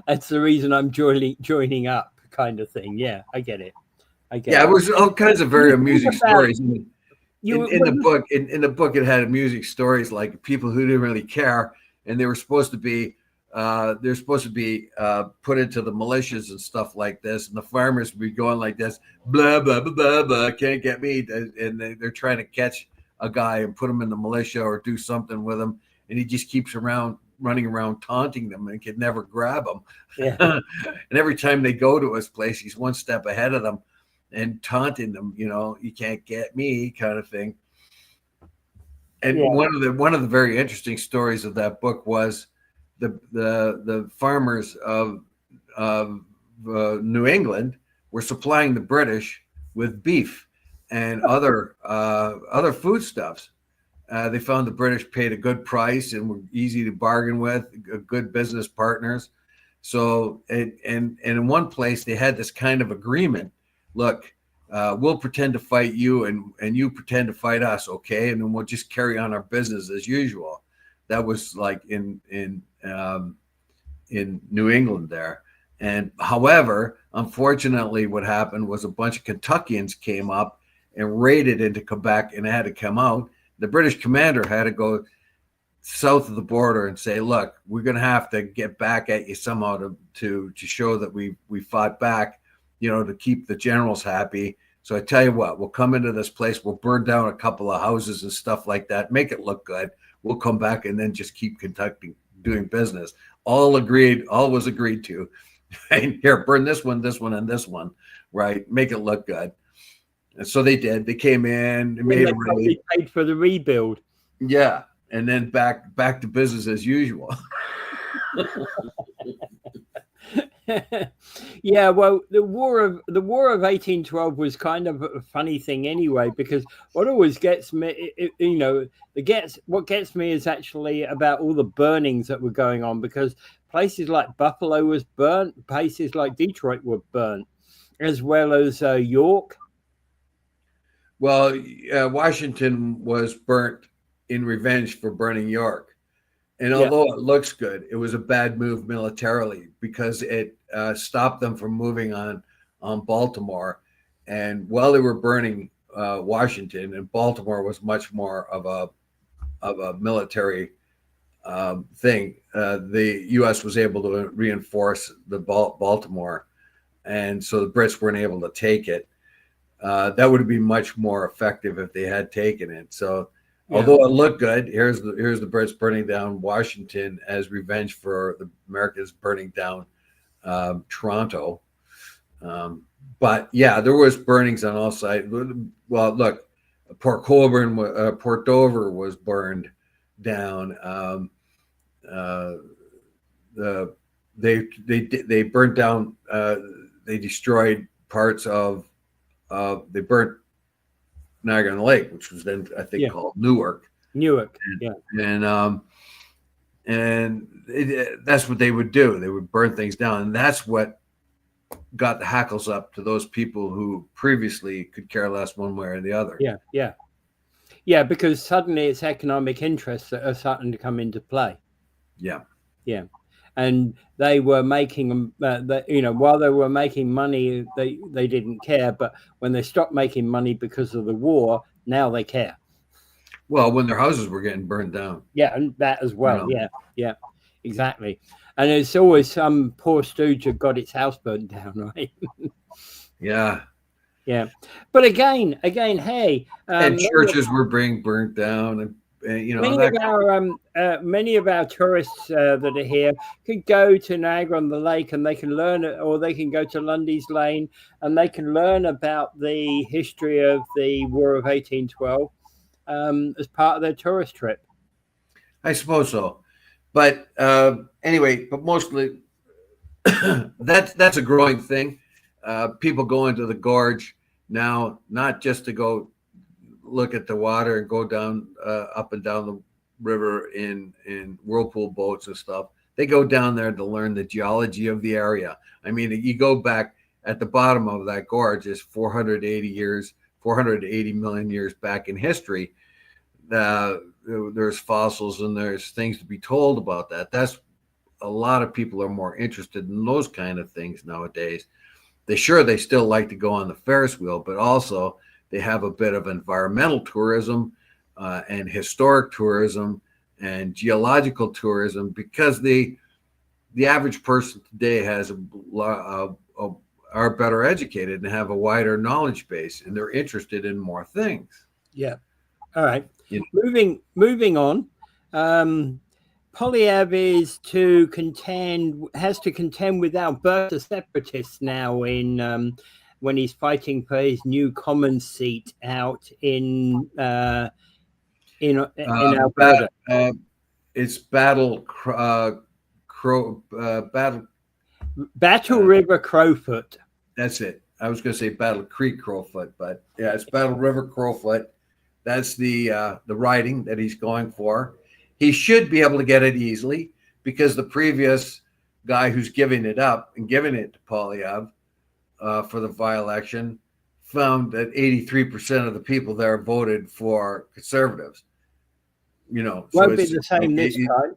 that's the reason I'm joining up, kind of thing. Yeah, I get it. It was all kinds of very amusing stories. In the book, it had amusing stories like people who didn't really care, and they were supposed to be put into the militias and stuff like this, and the farmers would be going like this, blah blah blah blah blah, can't get me, and they're trying to catch a guy and put him in the militia or do something with him, and he just keeps running around taunting them and could never grab them. Yeah. And every time they go to his place, he's one step ahead of them and taunting them, you can't get me, kind of thing. And one of the very interesting stories of that book was the farmers of New England were supplying the British with beef and other foodstuffs. They found the British paid a good price and were easy to bargain with, good business partners. So, and in one place they had this kind of agreement. Look, we'll pretend to fight you and you pretend to fight us, okay? And then we'll just carry on our business as usual. That was like in New England there. And however, unfortunately, what happened was a bunch of Kentuckians came up and raided into Quebec and had to come out. The British commander had to go south of the border and say, look, we're going to have to get back at you somehow to show that we fought back, to keep the generals happy. So I tell you what, we'll come into this place, we'll burn down a couple of houses and stuff like that, make it look good. We'll come back and then just keep doing business. All was agreed to. And here, burn this one, and this one, right? Make it look good. And so they did. They came in, they made a raid. Paid for the rebuild. Yeah, and then back to business as usual. Yeah, well, the War of 1812 was kind of a funny thing anyway, because what always gets me, what gets me is actually about all the burnings that were going on, because places like Buffalo was burnt, places like Detroit were burnt, as well as York. Well, Washington was burnt in revenge for burning York. And although it looks good, it was a bad move militarily because it stopped them from moving on Baltimore. And while they were burning Washington, and Baltimore was much more of a military thing. The U.S. was able to reinforce the Baltimore, and so the Brits weren't able to take it. That would have been much more effective if they had taken it. So, although it looked good, here's the Brits burning down Washington as revenge for the Americans burning down Toronto. But yeah, there was burnings on all sides. Well, look, Port Dover was burned down. They burnt down. They destroyed parts of. They burnt Niagara on the Lake, which was then I think called Newark. And that's what they would do. They would burn things down, and that's what got the hackles up to those people who previously could care less one way or the other. Yeah, because suddenly it's economic interests that are starting to come into play. Yeah. And they were making, while they were making money, they didn't care. But when they stopped making money because of the war, now they care. Well, when their houses were getting burned down. Yeah, and that as well. Yeah, exactly. And it's always some poor stooge that got its house burned down, right? Yeah. But again, hey. And churches were being burnt down, and many of our tourists that are here could go to Niagara on the Lake, and they can learn, or they can go to Lundy's Lane, and they can learn about the history of the War of 1812 as part of their tourist trip. I suppose so. But anyway, but mostly that's a growing thing. People go into the gorge now, not just to go look at the water and go down up and down the river in whirlpool boats and stuff. They go down there to learn the geology of the area. I mean, you go back at the bottom of that gorge is 480 million years back in history. There's fossils and there's things to be told about that. That's a lot of people are more interested in those kind of things nowadays. They still like to go on the Ferris wheel, but also they have a bit of environmental tourism and historic tourism and geological tourism, because the average person today are better educated and have a wider knowledge base, and they're interested in more things. Yeah. All right. Moving on. Poilievre has to contend with Alberta separatists now in when he's fighting for his new Commons seat out in Alberta. It's Battle River Crowfoot. That's it. I was going to say Battle Creek Crowfoot, but yeah, it's Battle River Crowfoot. That's the riding that he's going for. He should be able to get it easily, because the previous guy who's giving it up and giving it to Poilievre for the by-election found that 83% of the people there voted for Conservatives. Won't be the same this time.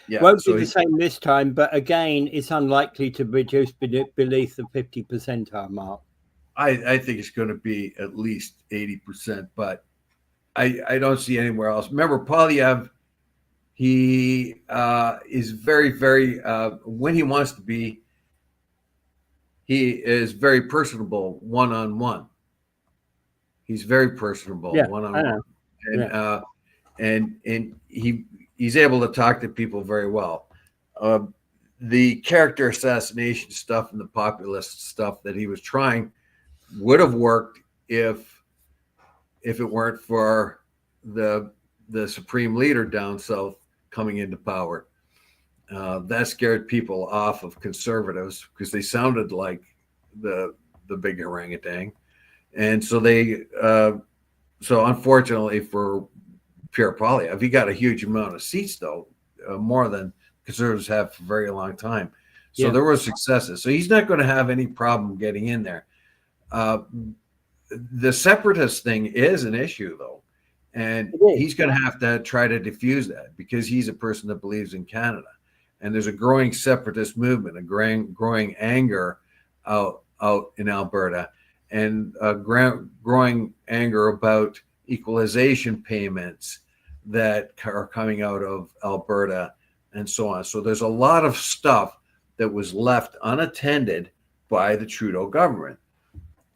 Yeah, won't be the same this time, but again, it's unlikely to reduce beneath the 50 percentile mark. I think it's going to be at least 80%, but I don't see anywhere else. Remember, Poilievre, he is very, very, when he wants to be, he is very personable one-on-one. He's very personable one-on-one. And he's able to talk to people very well. The character assassination stuff and the populist stuff that he was trying would have worked if it weren't for the supreme leader down south coming into power. That scared people off of Conservatives, because they sounded like the big orangutan. And so so unfortunately for Pierre Poilievre, he got a huge amount of seats, though, more than Conservatives have for a very long time. So there were successes. So he's not going to have any problem getting in there. The separatist thing is an issue, though, and he's going to have to try to diffuse that, because he's a person that believes in Canada, and there's a growing separatist movement, a growing anger out in Alberta, and growing anger about equalization payments that are coming out of Alberta and so on. So there's a lot of stuff that was left unattended by the Trudeau government.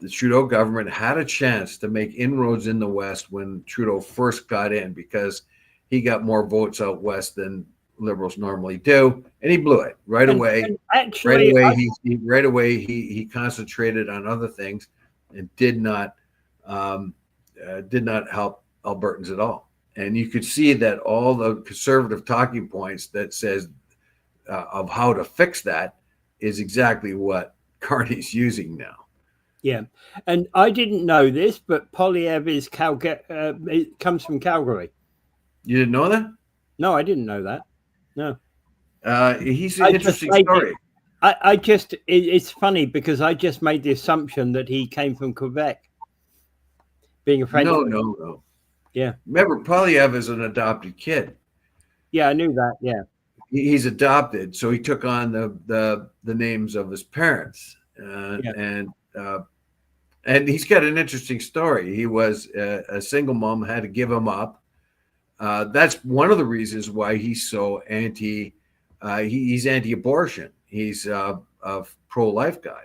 The Trudeau government had a chance to make inroads in the West when Trudeau first got in, because he got more votes out West than Liberals normally do, and he blew it right away. And actually, right away he concentrated on other things and did not help Albertans at all. And you could see that all the conservative talking points that says of how to fix that is exactly what Carney's using now. Yeah, and I didn't know this, but Polyev is it comes from Calgary. You didn't know that? No, I didn't know that. No. He's an interesting story. It's funny because I just made the assumption that he came from Quebec, being a Frenchman. No. Yeah. Remember, Polyev is an adopted kid. Yeah, I knew that. Yeah. He's adopted, so he took on the names of his parents, and he's got an interesting story. He was a single mom, had to give him up. That's one of the reasons why he's so he's anti-abortion. He's a pro-life guy,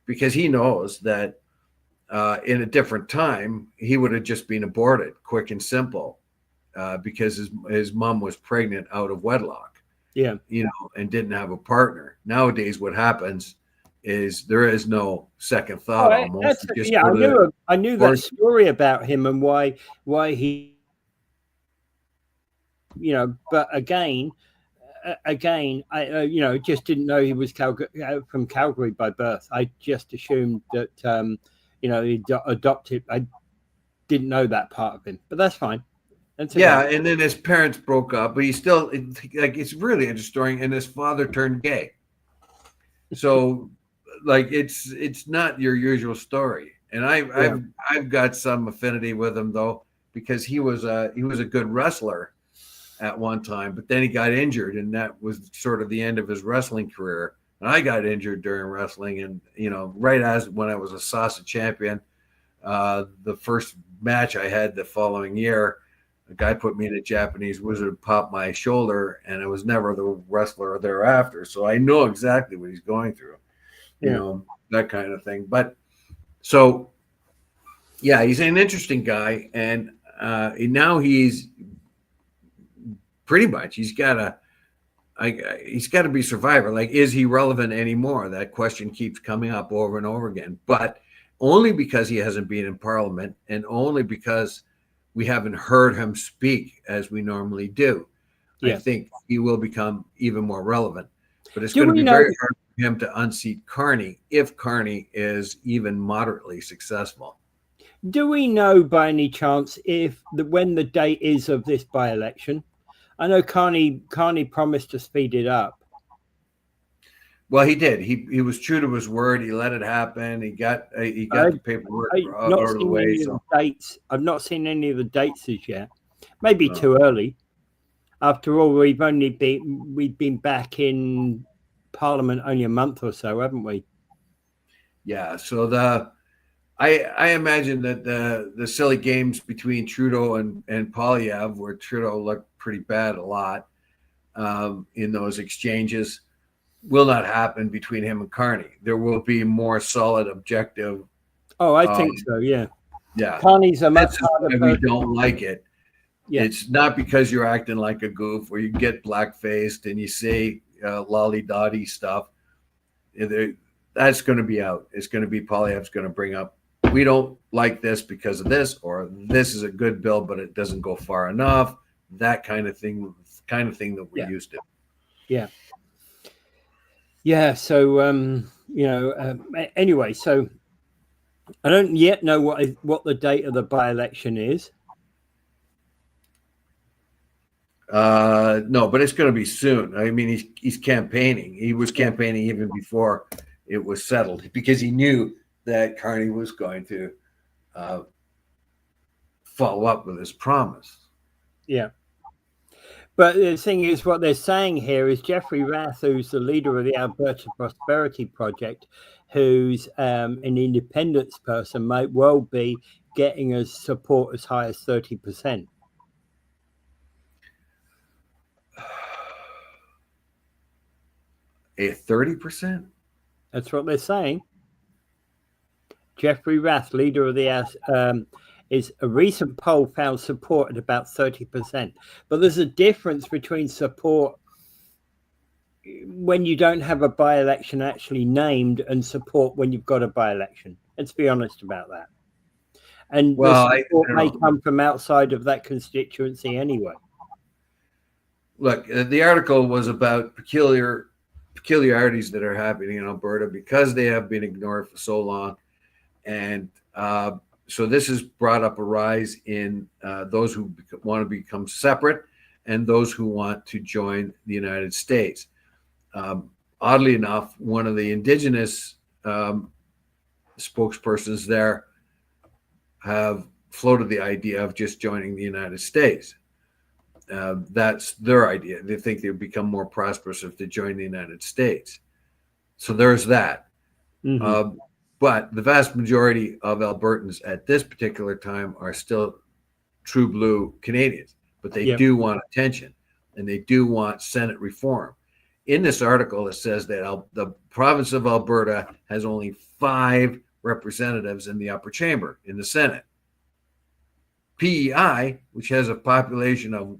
because he knows that in a different time, he would have just been aborted, quick and simple, because his mom was pregnant out of wedlock. Yeah. And didn't have a partner. Nowadays, what happens is there is no second thought. I knew that story about him and why he, but again, I just didn't know he was from Calgary by birth. I just assumed that he adopted. I didn't know that part of him, but that's fine. And then his parents broke up, but he still it's really interesting. And his father turned gay, so it's not your usual story. And I've got some affinity with him, though, because he was a good wrestler at one time, but then he got injured, and that was sort of the end of his wrestling career. And I got injured during wrestling, and right as when I was a SASA champion, the first match I had the following year, a guy put me in a Japanese wizard, popped my shoulder, and I was never the wrestler thereafter. So I know exactly what he's going through, that kind of thing. But so, yeah, he's an interesting guy, and now he's pretty much he's got to be survivor. Like, is he relevant anymore? That question keeps coming up over and over again, but only because he hasn't been in Parliament, and only because we haven't heard him speak as we normally do. Yeah. I think he will become even more relevant, but it's going to be very hard for him to unseat Carney if Carney is even moderately successful. Do we know by any chance when the date is of this by-election? I know Carney promised to speed it up. Well, he did. He was true to his word. He let it happen. He got the paperwork out of the way. Dates. I've not seen any of the dates as yet. Maybe too early. After all, we've been back in Parliament only a month or so, haven't we? Yeah. So I imagine that the silly games between Trudeau and Polyev, where Trudeau looked pretty bad a lot in those exchanges, will not happen between him and Carney. There will be more solid objective. Oh, I think so. Yeah. Yeah. Carney's a much harder person. We don't like it. Yeah. It's not because you're acting like a goof or you get black-faced and you say lolly-dotty stuff. That's going to be out. It's going to be Polyev's going to bring up, we don't like this because of this, or this is a good bill, but it doesn't go far enough. That kind of thing that we're used to. Yeah. Yeah. So, anyway, so I don't yet know what the date of the by-election is. No, but it's going to be soon. I mean, he's campaigning. He was campaigning even before it was settled, because he knew that Carney was going to follow up with his promise. Yeah. But the thing is, what they're saying here is Jeffrey Rath, who's the leader of the Alberta Prosperity Project, who's an independence person, might well be getting us support as high as 30%. A 30%? That's what they're saying. Jeffrey Rath, leader of the is a recent poll found support at about 30%. But there's a difference between support when you don't have a by-election actually named and support when you've got a by-election. Let's be honest about that. And the support may come from outside of that constituency anyway. Look, the article was about peculiarities that are happening in Alberta because they have been ignored for so long. And so this has brought up a rise in those who want to become separate and those who want to join the United States. Oddly enough, one of the Indigenous spokespersons there have floated the idea of just joining the United States. That's their idea. They think they would become more prosperous if they join the United States. So there's that. Mm-hmm. But the vast majority of Albertans at this particular time are still true blue Canadians, but they do want attention and they do want Senate reform. In this article, it says that the province of Alberta has only 5 representatives in the upper chamber in the Senate. PEI, which has a population of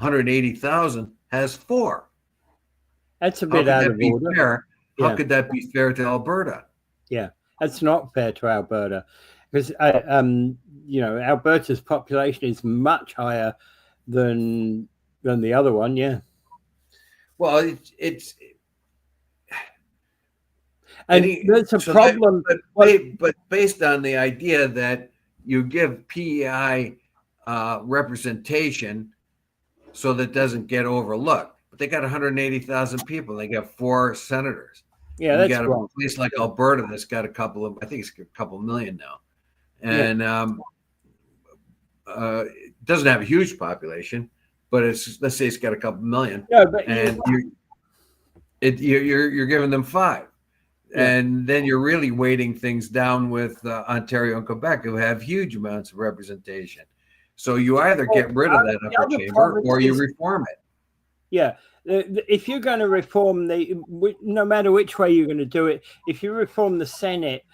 180,000, has 4. That's a bit out of order. Fair? How could that be fair to Alberta? Yeah. That's not fair to Alberta because, Alberta's population is much higher than the other one. Yeah. Well, it's there's a problem. But based on the idea that you give PEI representation so that it doesn't get overlooked, but they got 180,000 people. They got 4 senators. Yeah, that's got a place like Alberta that's got I think it's a couple million now, and it doesn't have a huge population, but let's say it's got a couple million. Yeah, but and you're giving them 5, and then you're really weighting things down with Ontario and Quebec, who have huge amounts of representation. So you either get rid of that upper chamber or you reform it. Yeah. If you're going to reform no matter which way you're going to do it, if you reform the Senate,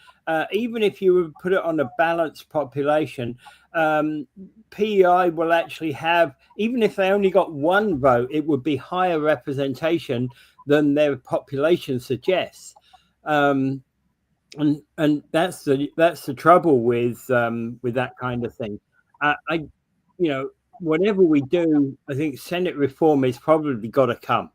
even if you would put it on a balanced population, PEI will actually have, even if they only got 1 vote, it would be higher representation than their population suggests. And that's the trouble with that kind of thing. Whatever we do, I think Senate reform has probably got to come.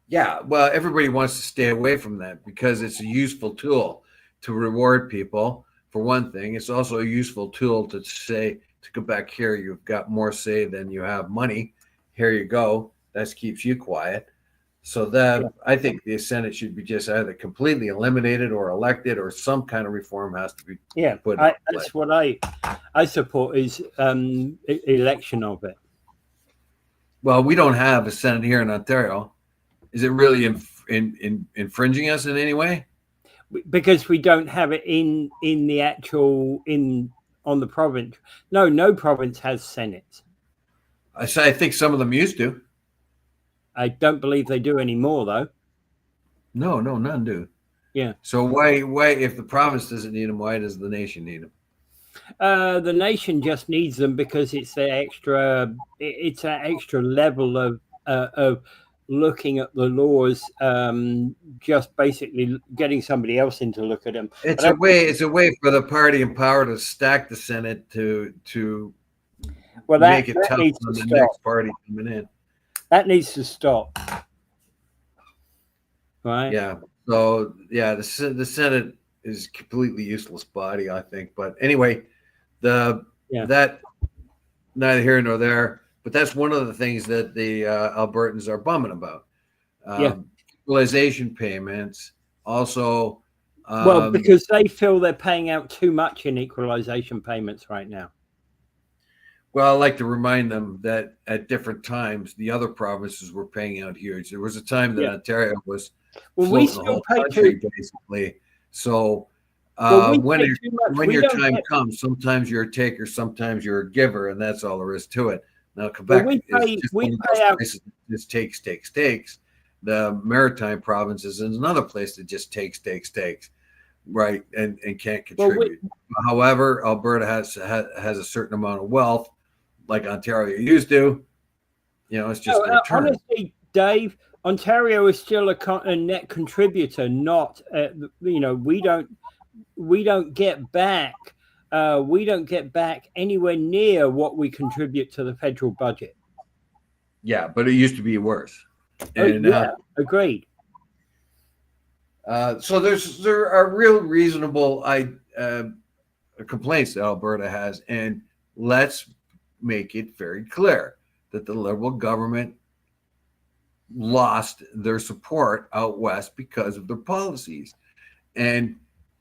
Yeah, well, everybody wants to stay away from that because it's a useful tool to reward people. For one thing, it's also a useful tool to say to go back here, you've got more say than you have money. Here you go. That keeps you quiet. So I think the Senate should be just either completely eliminated or elected, or some kind of reform has to be put in place. That's what I support is election of it. Well, we don't have a Senate here in Ontario. Is it really infringing us in any way? Because we don't have it on the province. No province has Senate. I think some of them used to. I don't believe they do anymore, though. No, none do. Yeah. So why, if the province doesn't need them, why does the nation need them? The nation just needs them because it's an extra level of looking at the laws, just basically getting somebody else in to look at them. It's a way for the party in power to stack the Senate to make it tough on the next party coming in. That needs to stop. Right? Yeah. So the Senate is a completely useless body, I think. But anyway, that neither here nor there. But that's one of the things that the Albertans are bumming about. Equalization payments. Also, because they feel they're paying out too much in equalization payments right now. Well, I like to remind them that at different times, the other provinces were paying out huge. There was a time that Ontario was we floating the still whole pay country, basically. So we when pay too much. when We your don't time get, comes, sometimes you're a taker, sometimes you're a giver, and that's all there is to it. Now, well, Quebec is just we one of pay those out. places that just takes. The Maritime provinces is another place that just takes, right, and can't contribute. However, Alberta has a certain amount of wealth, like Ontario used to. It's just their turn. Honestly, Dave, Ontario is still a net contributor. Not, we don't get back. We don't get back anywhere near what we contribute to the federal budget. Yeah, but it used to be worse. And agreed. So there are real reasonable complaints that Alberta has, and let's make it very clear that the Liberal government lost their support out west because of their policies and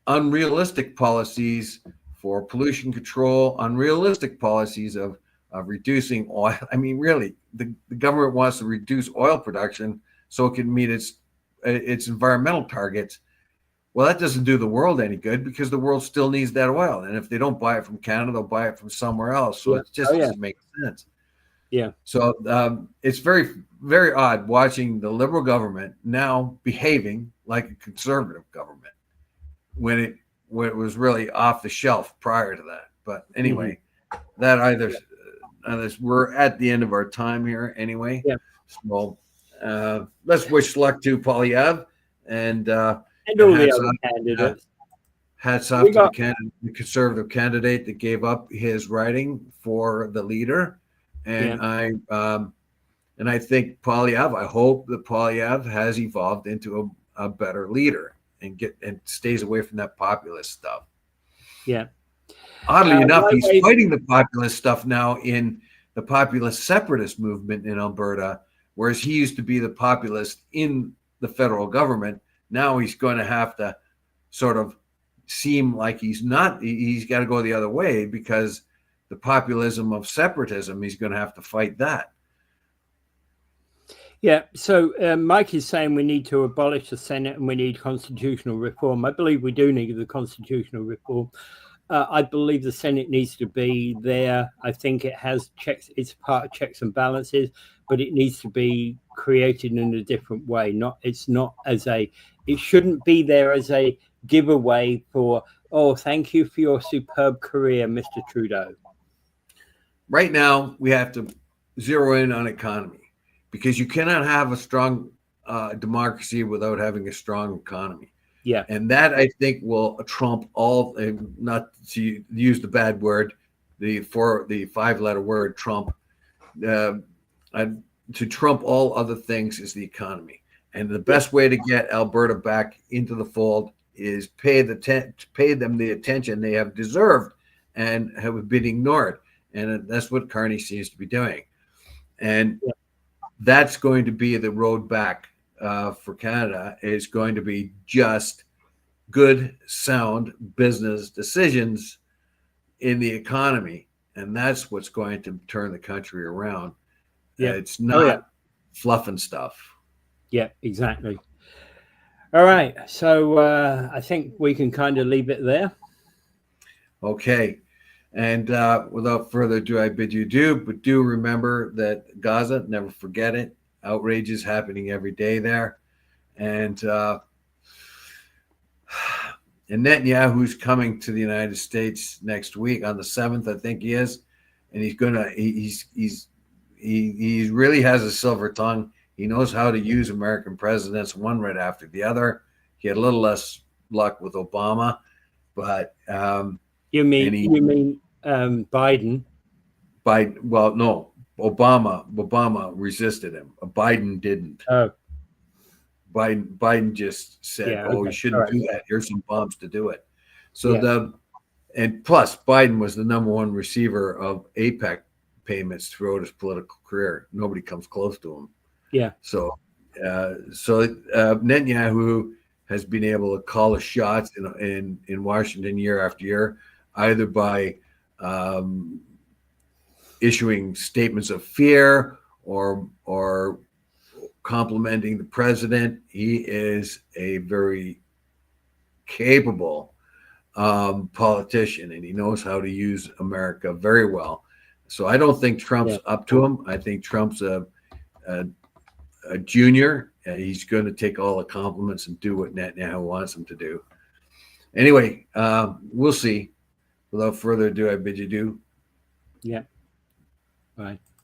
unrealistic policies for pollution control, unrealistic policies of reducing oil. I mean, really, the government wants to reduce oil production so it can meet its environmental targets. Well, that doesn't do the world any good because the world still needs that oil. And if they don't buy it from Canada, they'll buy it from somewhere else. So it just doesn't make sense. Yeah. So it's very, very odd watching the Liberal government now behaving like a conservative government when it was really off the shelf prior to that. But anyway, that either we're at the end of our time here anyway. Yeah. So let's wish luck to Poilievre and all the other candidates. Hats off to the conservative candidate that gave up his riding for the leader. And I think Poilievre, I hope that Poilievre has evolved into a better leader and stays away from that populist stuff. Yeah. Oddly enough, he's fighting the populist stuff now in the populist separatist movement in Alberta, whereas he used to be the populist in the federal government. Now he's going to have to sort of seem like he's not. He's got to go the other way because the populism of separatism, he's going to have to fight that. Yeah, so Mike is saying we need to abolish the Senate and we need constitutional reform. I believe we do need the constitutional reform. I believe the Senate needs to be there. I think it has checks. It's part of checks and balances, but it needs to be created in a different way. It shouldn't be there as a giveaway for, thank you for your superb career, Mr. Trudeau. Right now, we have to zero in on economy because you cannot have a strong democracy without having a strong economy. Yeah. And that, I think, will trump all, not to use the bad word, the 5-letter word, Trump. To trump all other things is the economy. And the best way to get Alberta back into the fold is pay them the attention they have deserved and have been ignored. And that's what Carney seems to be doing. And that's going to be the road back for Canada. Is going to be just good, sound business decisions in the economy. And that's what's going to turn the country around. Yeah. It's not fluffing stuff. Yeah, exactly. All right. So I think we can kind of leave it there. Okay. And without further ado, I bid you adieu. But do remember that Gaza, never forget it. Outrages happening every day there. And Netanyahu's coming to the United States next week on the 7th, I think he is. And he really has a silver tongue. He knows how to use American presidents one right after the other. He had a little less luck with Obama, but you mean Biden? Biden? Well, no, Obama resisted him. Biden didn't. Oh. Biden just said, you shouldn't do that. Here's some bombs to do it. So and plus Biden was the number one receiver of APEC payments throughout his political career. Nobody comes close to him. Yeah. So Netanyahu has been able to call the shots in Washington year after year, either by issuing statements of fear or complimenting the president. He is a very capable politician, and he knows how to use America very well. So I don't think Trump's up to him. I think Trump's a junior, and he's going to take all the compliments and do what Netanyahu wants him to do. Anyway, we'll see. Without further ado, I bid you adieu. Yeah. Bye.